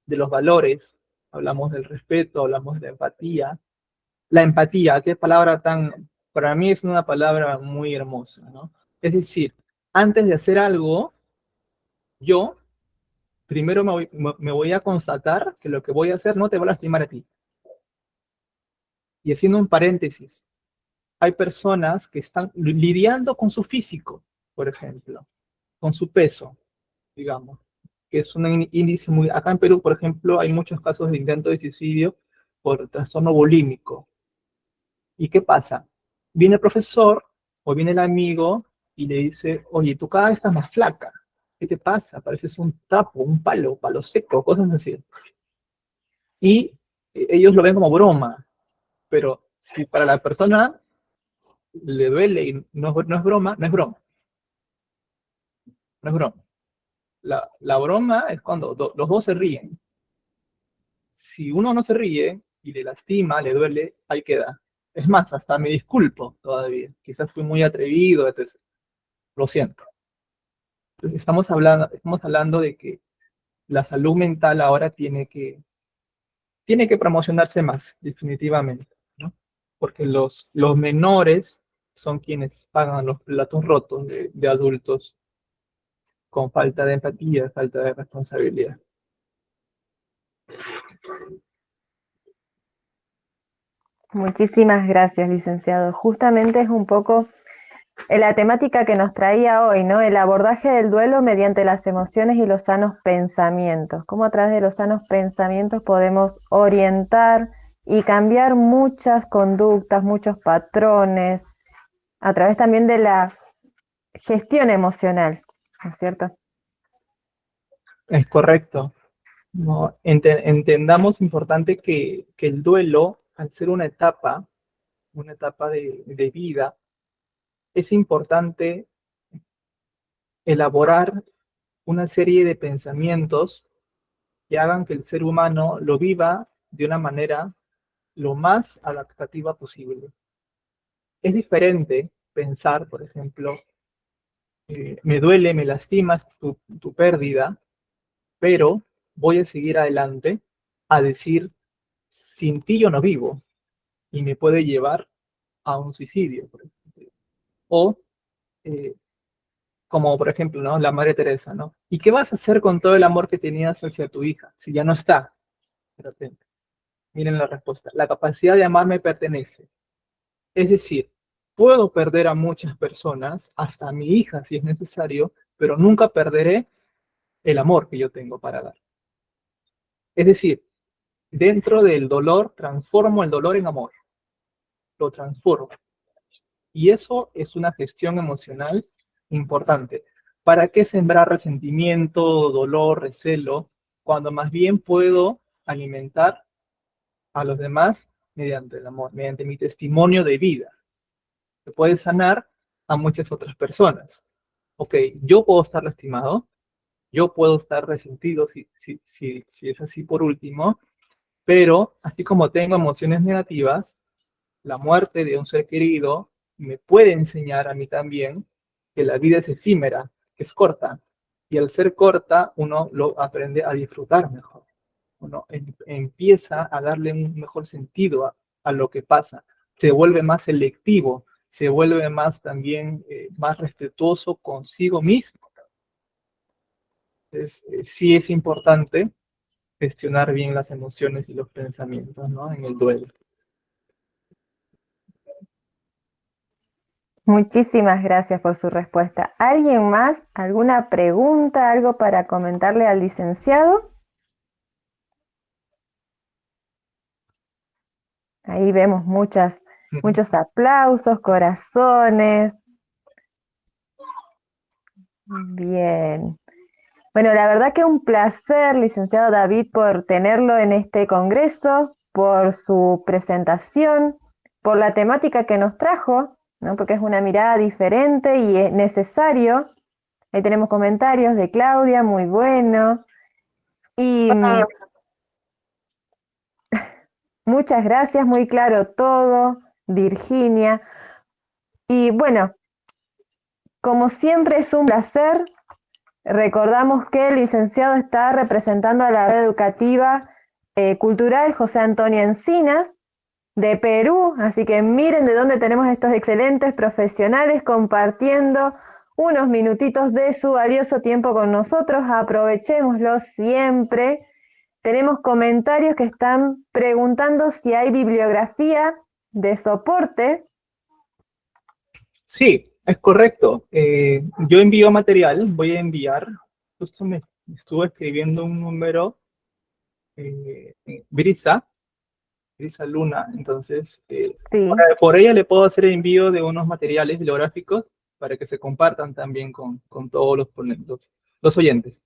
de los valores, hablamos del respeto, hablamos de la empatía. La empatía, qué palabra tan, para mí es una palabra muy hermosa, ¿no? Es decir, antes de hacer algo, yo primero me voy a constatar que lo que voy a hacer no te va a lastimar a ti. Y haciendo un paréntesis, hay personas que están lidiando con su físico, por ejemplo, con su peso, digamos, que es un índice muy... Acá en Perú, por ejemplo, hay muchos casos de intento de suicidio por trastorno bulímico. ¿Y qué pasa? Viene el profesor o viene el amigo y le dice, oye, tú cada vez estás más flaca. ¿Qué te pasa? Pareces un trapo, un palo seco, cosas así. Y ellos lo ven como broma, pero si para la persona le duele y no es broma, no es broma, no es broma. La broma es cuando los dos se ríen. Si uno no se ríe y le lastima, le duele, ahí queda. Es más, hasta me disculpo todavía. Quizás fui muy atrevido, etc. Lo siento. Entonces, estamos hablando de que la salud mental ahora tiene que promocionarse más, definitivamente, ¿no? Porque los menores son quienes pagan los platos rotos de adultos con falta de empatía, falta de responsabilidad. Muchísimas gracias, licenciado. Justamente es un poco la temática que nos traía hoy, ¿no? El abordaje del duelo mediante las emociones y los sanos pensamientos. Cómo a través de los sanos pensamientos podemos orientar y cambiar muchas conductas, muchos patrones, a través también de la gestión emocional, ¿no es cierto? Es correcto. No, entendamos importante que el duelo, al ser una etapa de vida, es importante elaborar una serie de pensamientos que hagan que el ser humano lo viva de una manera lo más adaptativa posible. Es diferente pensar, por ejemplo, me duele, me lastimas tu pérdida, pero voy a seguir adelante a decir, sin ti yo no vivo, y me puede llevar a un suicidio, por ejemplo. O, eh, como por ejemplo, ¿no? La Madre Teresa, ¿no? ¿Y qué vas a hacer con todo el amor que tenías hacia tu hija si ya no está? De repente. Miren la respuesta. La capacidad de amar me pertenece. Es decir, puedo perder a muchas personas, hasta a mi hija si es necesario, pero nunca perderé el amor que yo tengo para dar. Es decir, dentro del dolor, transformo el dolor en amor. Lo transformo. Y eso es una gestión emocional importante. ¿Para qué sembrar resentimiento, dolor, recelo, cuando más bien puedo alimentar a los demás mediante el amor, mediante mi testimonio de vida, que puede sanar a muchas otras personas? Ok, yo puedo estar lastimado, yo puedo estar resentido si es así por último, pero así como tengo emociones negativas, la muerte de un ser querido me puede enseñar a mí también que la vida es efímera, que es corta. Y al ser corta, uno lo aprende a disfrutar mejor. Uno empieza a darle un mejor sentido a lo que pasa. Se vuelve más selectivo, se vuelve más también más respetuoso consigo mismo. Entonces, sí es importante gestionar bien las emociones y los pensamientos, ¿no? En el duelo. Muchísimas gracias por su respuesta. ¿Alguien más? ¿Alguna pregunta? ¿Algo para comentarle al licenciado? Ahí vemos muchos aplausos, corazones. Bien. Bueno, la verdad que un placer, licenciado David, por tenerlo en este congreso, por su presentación, por la temática que nos trajo, ¿no? Porque es una mirada diferente y es necesario. Ahí tenemos comentarios de Claudia, muy bueno. Y muchas gracias, muy claro todo, Virginia. Y bueno, como siempre es un placer. Recordamos que el licenciado está representando a la red educativa cultural José Antonio Encinas de Perú, así que miren de dónde tenemos estos excelentes profesionales compartiendo unos minutitos de su valioso tiempo con nosotros. Aprovechémoslo siempre. Tenemos comentarios que están preguntando si hay bibliografía de soporte. Sí, es correcto. Yo envío material, voy a enviar, justo me estuvo escribiendo un número, Brisa Luna, entonces Sí, por ella le puedo hacer el envío de unos materiales bibliográficos para que se compartan también con todos los oyentes.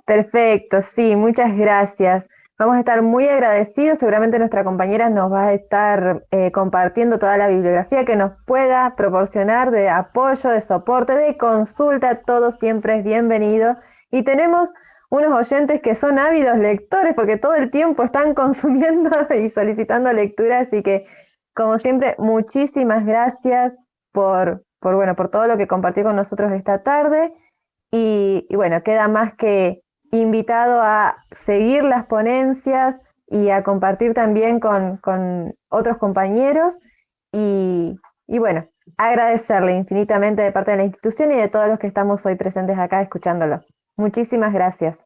perfecto, sí, muchas gracias. Vamos a estar muy agradecidos. Seguramente nuestra compañera nos va a estar compartiendo toda la bibliografía que nos pueda proporcionar de apoyo, de soporte, de consulta. Todo siempre es bienvenido. Y tenemos unos oyentes que son ávidos lectores porque todo el tiempo están consumiendo y solicitando lectura. Así que, como siempre, muchísimas gracias bueno, por todo lo que compartió con nosotros esta tarde. Y bueno, queda más que invitado a seguir las ponencias y a compartir también con otros compañeros y bueno, agradecerle infinitamente de parte de la institución y de todos los que estamos hoy presentes acá escuchándolo. Muchísimas gracias.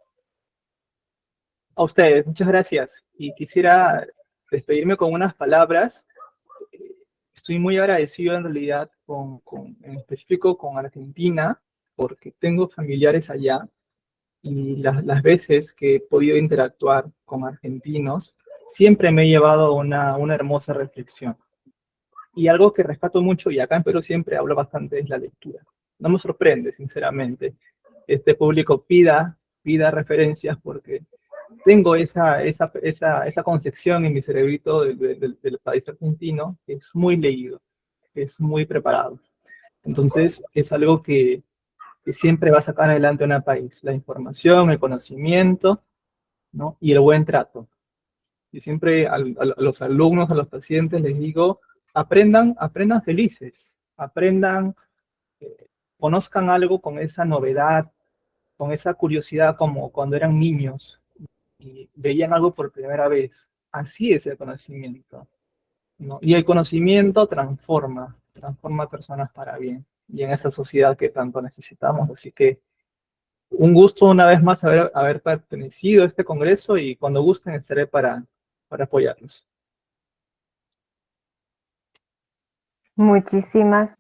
A ustedes, muchas gracias. Y quisiera despedirme con unas palabras. Estoy muy agradecido en realidad en específico con Argentina, porque tengo familiares allá y las veces que he podido interactuar con argentinos, siempre me he llevado a una hermosa reflexión. Y algo que rescato mucho, y acá en Perú siempre hablo bastante, es la lectura. No me sorprende, sinceramente, este público pida referencias porque tengo esa concepción en mi cerebrito del país argentino, que es muy leído, que es muy preparado. Entonces, es algo que siempre va a sacar adelante a un país, la información, el conocimiento, ¿no? Y el buen trato. Y siempre a los alumnos, a los pacientes les digo, aprendan felices, aprendan, conozcan algo con esa novedad, con esa curiosidad como cuando eran niños y veían algo por primera vez. Así es el conocimiento, ¿no? Y el conocimiento transforma personas para bien y en esa sociedad que tanto necesitamos. Así que un gusto una vez más haber pertenecido a este congreso y cuando gusten estaré para apoyarlos. Muchísimas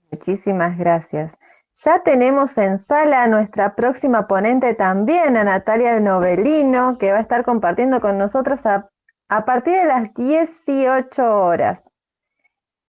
gracias. Ya tenemos en sala a nuestra próxima ponente también, a Natalia Novelino, que va a estar compartiendo con nosotros a partir de las 18 horas.